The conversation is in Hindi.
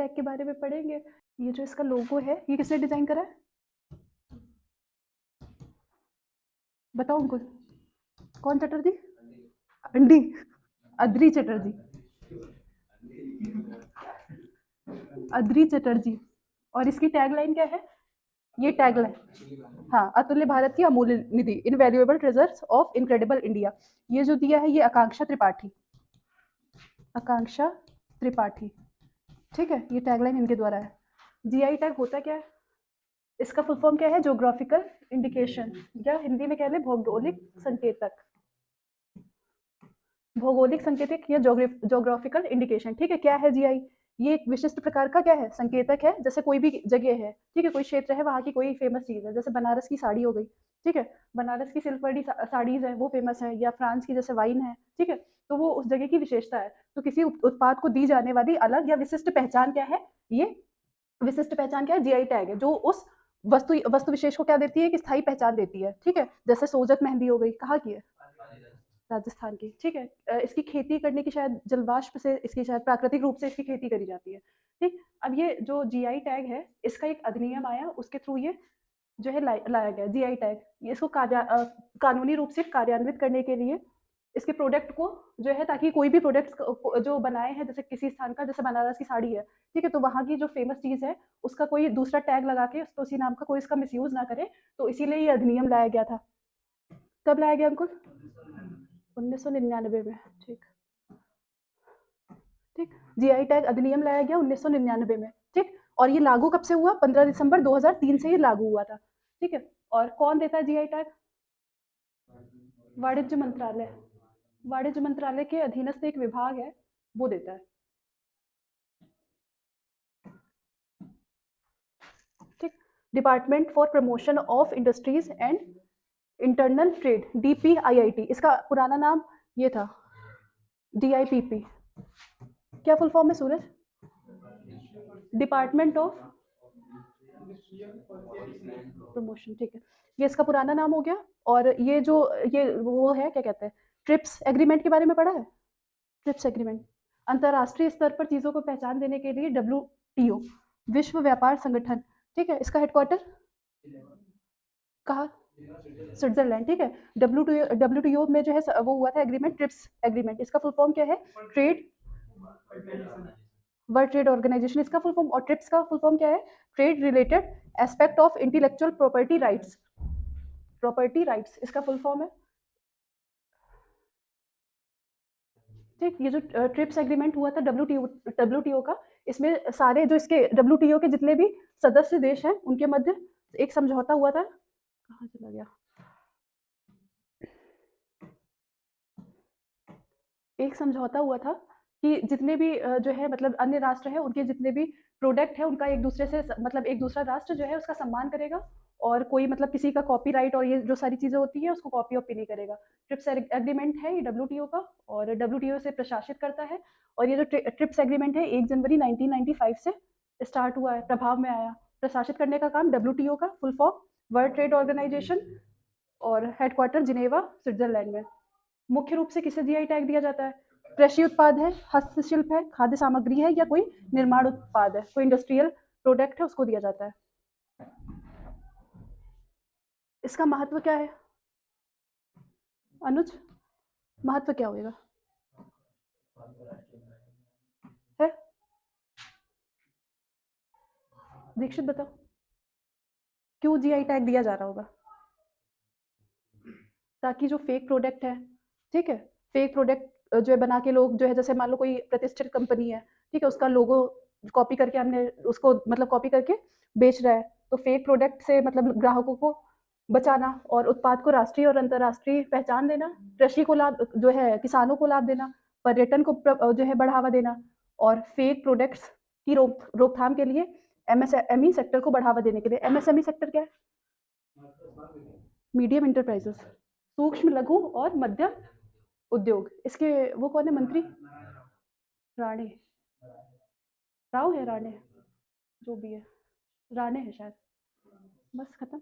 टैग के बारे में पढ़ेंगे। ये जो इसका लोगो है, ये किसने डिज़ाइन करा है? बताओ उनको। कौन चटर्जी? अंडी, अद्री चटर्जी, अद्री चटर्जी। और इसकी टैगलाइन क्या है? ये टैगलाइन, हाँ, अतुल्य भारत की अमूल्य निधि, invaluable treasures of incredible India. ये जो दिया है ये आकांक्षा त्रिपाठी, आकांक्षा त्रिपाठी, ठीक है, ये टैगलाइन इनके द्वारा है। जीआई टैग होता क्या है? इसका फुल फॉर्म क्या है? ज्योग्राफिकल इंडिकेशन, या हिंदी में कह लें भौगोलिक संकेतक, भौगोलिक संकेतक या ज्योग्राफिकल इंडिकेशन, ठीक है। क्या है जीआई? ये एक विशिष्ट प्रकार का क्या है? संकेतक है। जैसे कोई भी जगह है, ठीक है, कोई क्षेत्र है, वहाँ की कोई फेमस चीज़ है, जैसे बनारस की साड़ी हो गई, ठीक है, बनारस की सिल्कवर्डी साड़ीज है, वो फेमस है, या फ्रांस की जैसे वाइन है, ठीक है, तो वो उस जगह की विशेषता है। तो किसी उत्पाद को दी जाने वाली अलग या विशिष्ट पहचान क्या है? ये विशिष्ट पहचान क्या है? जीआई टैग है, जो उस वस्तु वस्तु विशेष को क्या देती है? कि स्थायी पहचान देती है, ठीक है। जैसे सोजत मेहंदी हो गई, कहाँ की है? राजस्थान की, ठीक है। इसकी खेती करने की शायद जलवाष्प से, इसकी शायद प्राकृतिक रूप से इसकी खेती करी जाती है, ठीक। अब ये जो जीआई टैग है, इसका एक अधिनियम आया, उसके थ्रू ये जो है लाया गया जीआई टैग। ये इसको कानूनी रूप से कार्यान्वित करने के लिए इसके प्रोडक्ट को जो है, ताकि कोई भी प्रोडक्ट जो बनाए हैं, जैसे किसी स्थान का, जैसे बनारस की साड़ी है, ठीक है, तो वहाँ की जो फेमस चीज़ है उसका कोई दूसरा टैग लगा के, उसको उसी नाम का कोई इसका मिसयूज ना करे, तो इसीलिए ये अधिनियम लाया गया था। कब लाया गया अंकुल? 1999 में, ठीक, ठीक। जीआई टैग अधिनियम लाया गया 1999 में, ठीक। और ये लागू कब से हुआ? 15 दिसंबर 2003 से ये लागू हुआ था, ठीक है। और कौन देता है जीआई टैग? वाणिज्य मंत्रालय, वाणिज्य मंत्रालय के अधीनस्थ एक विभाग है, वो देता है, ठीक। Department for promotion of industries and internal trade, DPIIT, इसका पुराना नाम ये था, डीआईपीपी। क्या फुल फॉर्म है सूरज? डिपार्टमेंट ऑफ प्रमोशन, ठीक है, ये इसका पुराना नाम हो गया। और ये जो ये वो है, क्या कहते हैं, ट्रिप्स एग्रीमेंट के बारे में पढ़ा है? ट्रिप्स एग्रीमेंट अंतर्राष्ट्रीय स्तर पर चीज़ों को पहचान देने के लिए, डब्ल्यूटीओ, विश्व व्यापार संगठन, ठीक है, इसका हेडक्वार्टर कहाँ? स्विट्जरलैंड, ठीक है। डब्ल्यूटीओ में जो है वो हुआ था एग्रीमेंट, ट्रिप्स एग्रीमेंट। इसका फुल फॉर्म क्या है? ट्रेड, वर्ल्ड ट्रेड ऑर्गेनाइजेशन, इसका फुल फॉर्म। और ट्रिप्स का फुल फॉर्म क्या है? Trade related aspect of intellectual property rights, property rights इसका फुल फॉर्म है, ठीक। ये जो ट्रिप्स एग्रीमेंट हुआ था डब्ल्यूटीओ का, इसमें सारे जो इसके डब्ल्यूटीओ के जितने भी सदस्य देश हैं, उनके मध्य एक समझौता हुआ था। कहाँ चला गया? एक समझौता हुआ था कि जितने भी जो है, मतलब अन्य राष्ट्र है, उनके जितने भी प्रोडक्ट है, उनका एक दूसरे से मतलब एक दूसरा राष्ट्र जो है उसका सम्मान करेगा, और कोई मतलब किसी का कॉपीराइट और ये जो सारी चीज़ें होती है उसको कॉपी ऑपी नहीं करेगा। ट्रिप्स एग्रीमेंट है ये डब्ल्यूटीओ का, और डब्ल्यूटीओ से प्रशासित करता है। और ये जो ट्रिप्स एग्रीमेंट है 1 जनवरी 1995 से स्टार्ट हुआ है, प्रभाव में आया। प्रशासित करने का काम डब्ल्यूटीओ का, full form World Trade Organization, और हेडक्वार्टर जिनेवा, स्विट्जरलैंड में। मुख्य रूप से किसे जीआई टैग दिया जाता है? कृषि उत्पाद है, हस्तशिल्प है, खाद्य सामग्री है, या कोई निर्माण उत्पाद है, कोई इंडस्ट्रियल प्रोडक्ट है, उसको दिया जाता है। इसका महत्व क्या है अनुज? महत्व क्या होगा? है दीक्षित, बताओ क्यों जीआई टैग दिया जा रहा होगा? ताकि जो फेक प्रोडक्ट है, ठीक है, फेक प्रोडक्ट जो है बना के लोग जो है, जैसे मान लो कोई प्रतिष्ठित कंपनी है, ठीक है, उसका लोगो कॉपी करके हमने उसको मतलब कॉपी करके बेच रहा है, तो फेक प्रोडक्ट से मतलब ग्राहकों को बचाना, और उत्पाद को राष्ट्रीय और अंतर्राष्ट्रीय पहचान देना, कृषि को लाभ जो है, किसानों को लाभ देना, पर्यटन को जो है बढ़ावा देना, और फेक प्रोडक्ट्स की रोकथाम के लिए एमएसएमई सेक्टर को बढ़ावा देने के लिए। एमएसएमई सेक्टर क्या है? मीडियम इंटरप्राइजेस, सूक्ष्म लघु और मध्यम उद्योग। इसके वो कौन है मंत्री? राणे, राव है, राणे, जो भी है, राणे है शायद। बस खत्म।